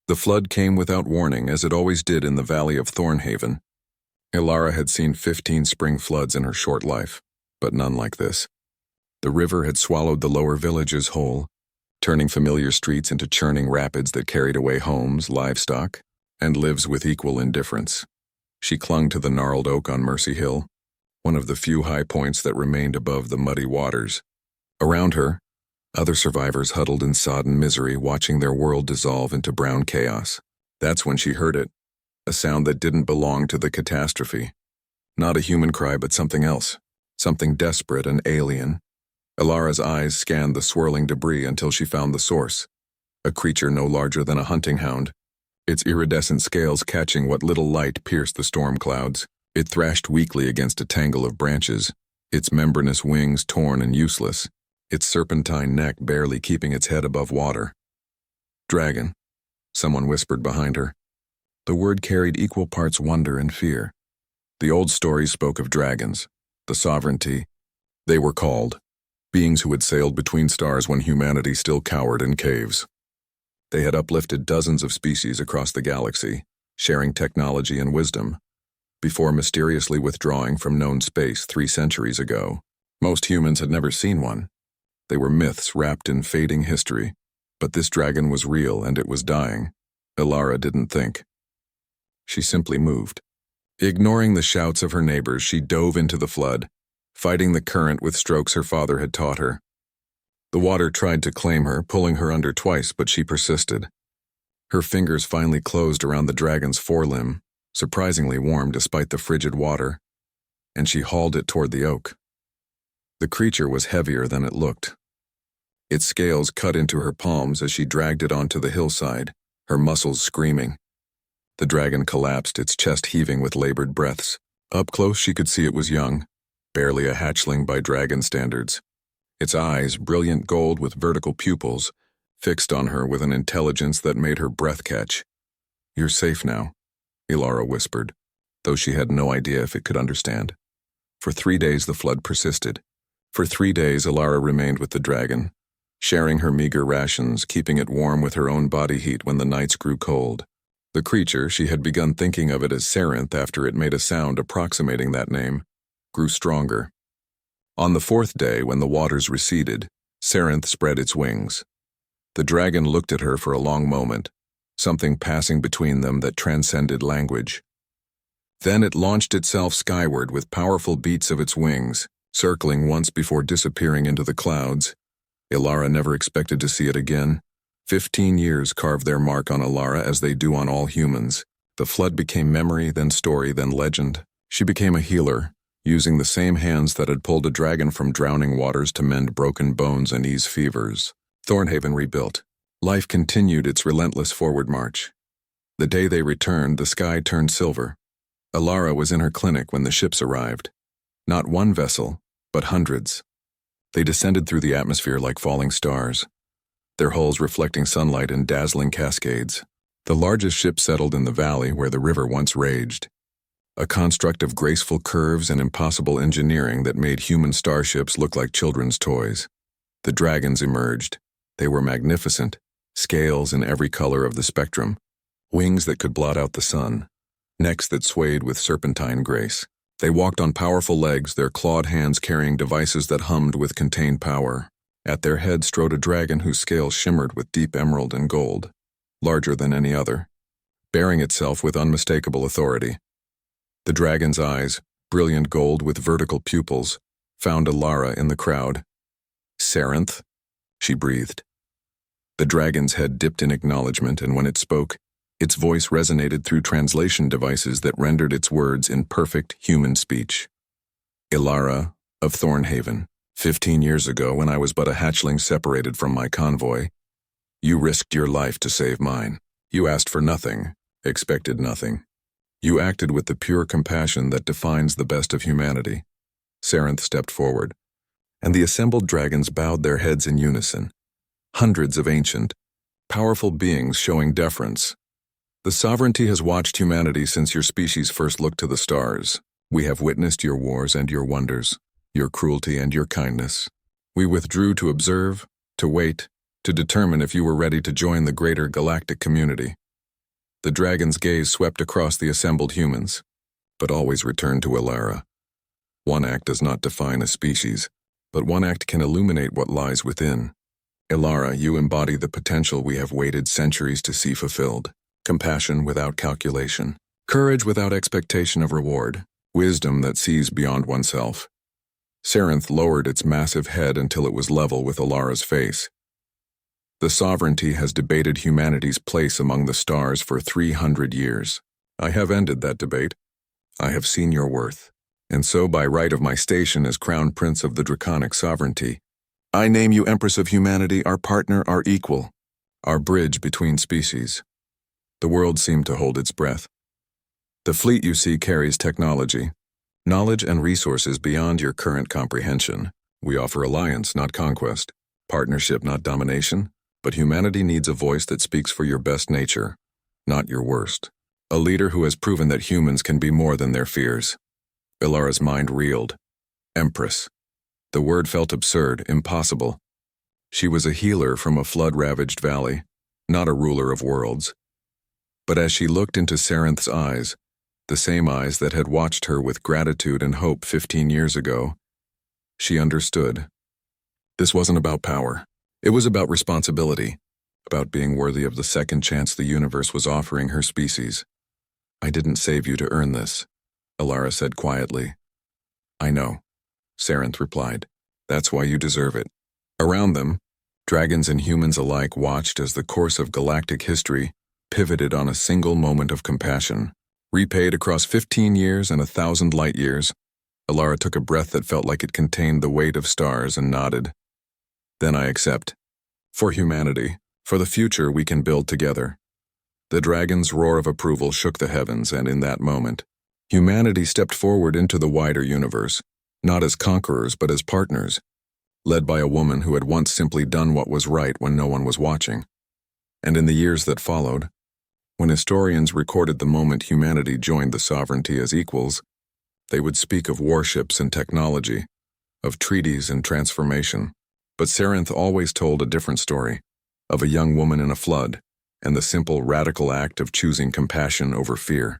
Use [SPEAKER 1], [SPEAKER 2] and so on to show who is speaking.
[SPEAKER 1] The flood came without warning, as it always did in the valley of Thornhaven. Ilara had seen 15 spring floods in her short life, but none like this. The river had swallowed the lower villages whole, turning familiar streets into churning rapids that carried away homes, livestock, and lives with equal indifference. She clung to the gnarled oak on Mercy Hill, one of the few high points that remained above the muddy waters. Around her, other survivors huddled in sodden misery, watching their world dissolve into brown chaos. That's when she heard it, a sound that didn't belong to the catastrophe. Not a human cry, but something else, something desperate and alien. Ilara's eyes scanned the swirling debris until she found the source, a creature no larger than a hunting hound, its iridescent scales catching what little light pierced the storm clouds. It thrashed weakly against a tangle of branches, its membranous wings torn and useless, its serpentine neck barely keeping its head above water. "Dragon," someone whispered behind her. The word carried equal parts wonder and fear. The old stories spoke of dragons, the sovereignty. They were called, beings who had sailed between stars when humanity still cowered in caves. They had uplifted dozens of species across the galaxy, sharing technology and wisdom, before mysteriously withdrawing from known space 3 centuries ago. Most humans had never seen one. They were myths wrapped in fading history, but this dragon was real and it was dying. Ilara didn't think. She simply moved. Ignoring the shouts of her neighbors, she dove into the flood, fighting the current with strokes her father had taught her. The water tried to claim her, pulling her under twice, but she persisted. Her fingers finally closed around the dragon's forelimb, surprisingly warm despite the frigid water, and she hauled it toward the oak. The creature was heavier than it looked. Its scales cut into her palms as she dragged it onto the hillside, her muscles screaming. The dragon collapsed, its chest heaving with labored breaths. Up close she could see it was young, barely a hatchling by dragon standards. Its eyes, brilliant gold with vertical pupils, fixed on her with an intelligence that made her breath catch. "You're safe now," Ilara whispered, though she had no idea if it could understand. For 3 days the flood persisted. For 3 days Ilara remained with the dragon, sharing her meager rations, keeping it warm with her own body heat when the nights grew cold. The creature, she had begun thinking of it as Sarenth after it made a sound approximating that name, grew stronger. On the 4th day, when the waters receded, Sarenth spread its wings. The dragon looked at her for a long moment, something passing between them that transcended language. Then it launched itself skyward with powerful beats of its wings, circling once before disappearing into the clouds. Ilara never expected to see it again. 15 years carved their mark on Ilara as they do on all humans. The flood became memory, then story, then legend. She became a healer, using the same hands that had pulled a dragon from drowning waters to mend broken bones and ease fevers. Thornhaven rebuilt. Life continued its relentless forward march. The day they returned, the sky turned silver. Ilara was in her clinic when the ships arrived. Not one vessel, but hundreds. They descended through the atmosphere like falling stars, their hulls reflecting sunlight in dazzling cascades. The largest ship settled in the valley where the river once raged, a construct of graceful curves and impossible engineering that made human starships look like children's toys. The dragons emerged. They were magnificent, scales in every color of the spectrum, wings that could blot out the sun, necks that swayed with serpentine grace. They walked on powerful legs, their clawed hands carrying devices that hummed with contained power. At their head strode a dragon whose scales shimmered with deep emerald and gold, larger than any other, bearing itself with unmistakable authority. The dragon's eyes, brilliant gold with vertical pupils, found Ilara in the crowd. "Sarenth?" she breathed. The dragon's head dipped in acknowledgement, and when it spoke, its voice resonated through translation devices that rendered its words in perfect human speech. "Ilara of Thornhaven, 15 years ago when I was but a hatchling separated from my convoy, you risked your life to save mine. You asked for nothing, expected nothing. You acted with the pure compassion that defines the best of humanity." Sarenth stepped forward, and the assembled dragons bowed their heads in unison. Hundreds of ancient, powerful beings showing deference. "The sovereignty has watched humanity since your species first looked to the stars. We have witnessed your wars and your wonders, your cruelty and your kindness. We withdrew to observe, to wait, to determine if you were ready to join the greater galactic community. The dragon's gaze swept across the assembled humans, but always returned to Elara. One act does not define a species, but one act can illuminate what lies within. Elara, you embody the potential we have waited centuries to see fulfilled. Compassion without calculation, courage without expectation of reward, wisdom that sees beyond oneself. Sarenth lowered its massive head until it was level with Elara's face. The sovereignty has debated humanity's place among the stars for 300 years. I have ended that debate. I have seen your worth. And so, by right of my station as Crown Prince of the Draconic Sovereignty, I name you Empress of Humanity, our partner, our equal, our bridge between species. The world seemed to hold its breath. The fleet you see carries technology, knowledge and resources beyond your current comprehension. We offer alliance, not conquest, partnership, not domination, but humanity needs a voice that speaks for your best nature, not your worst. A leader who has proven that humans can be more than their fears. Elara's mind reeled. Empress. The word felt absurd, impossible. She was a healer from a flood-ravaged valley, not a ruler of worlds. But as she looked into Sarenth's eyes, the same eyes that had watched her with gratitude and hope 15 years ago, she understood. This wasn't about power. It was about responsibility, about being worthy of the second chance the universe was offering her species. I didn't save you to earn this, Elara said quietly. I know, Sarenth replied. That's why you deserve it. Around them, dragons and humans alike watched as the course of galactic history pivoted on a single moment of compassion. Repaid across 15 years and 1,000 light years, Elara took a breath that felt like it contained the weight of stars and nodded. Then I accept. For humanity, for the future we can build together. The dragon's roar of approval shook the heavens, and in that moment, humanity stepped forward into the wider universe, not as conquerors but as partners, led by a woman who had once simply done what was right when no one was watching. And in the years that followed, when historians recorded the moment humanity joined the sovereignty as equals, they would speak of warships and technology, of treaties and transformation. But Sarenth always told a different story, of a young woman in a flood, and the simple radical act of choosing compassion over fear.